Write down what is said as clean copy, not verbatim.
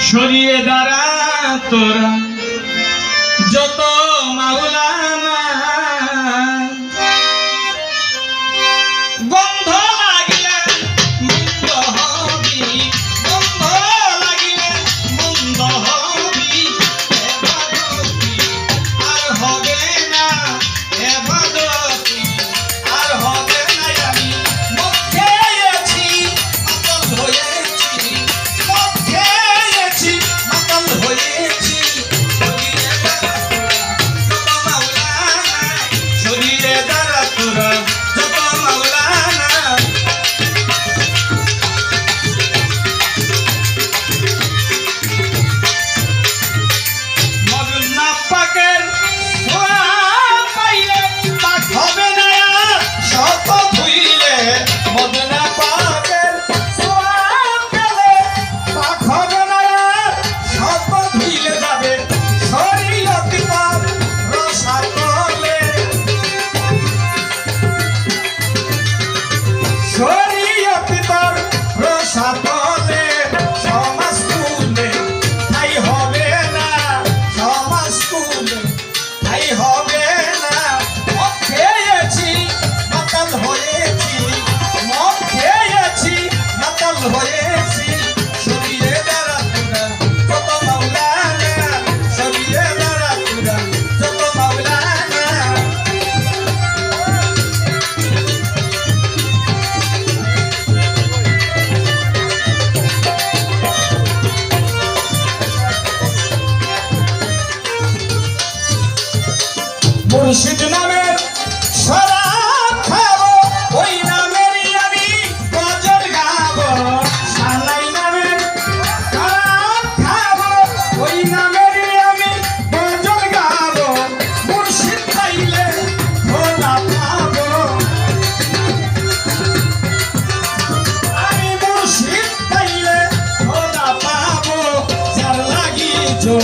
সরিয়ে দাঁড়া তোরা যত মাওলানা গন্ধ লাগিলে মন্দ হবি গন্ধ লাগিলে মন্দ হবি আর হবে না এবাদতি আর হবে না আমি মদ খেয়েছি মাতাল হয়েছি মদ খেয়েছি মাতাল হয়েছি সরিয়ে দাঁড়া তোরা যত মাওলানা মদনা পাকের ছোঁয়া পাইলে পাক হবে না শত ধুইলে মদনা পাকের ছোঁয়া পেলে পাক হবে না শত ধুইলে যাবে শরীয়তি পাপ রসাতলে শরীয়তি পাপ রসাতলে সমাজ কুলে তাই হবে না সমাজ কুলে তাই হবে না মদ খেয়েছি মাতাল হয়েছি মদ খেয়েছি মাতাল হয়েছি সরিয়ে দাঁড়া তোরা যত মাওলানা সরিয়ে দাঁড়া তোরা যত মাওলানা মুর্শিদ নামের শরাব খাবো ওই নামেরই আমি গজল গাবো সানাই নামের শরাব খাবো ওই নামেরই আমি গজল গাবো মুর্শিদ পাইলে খোদা পাবো আমি মুর্শিদ পাইলে খোদা পাবো যার লাগিয়েছো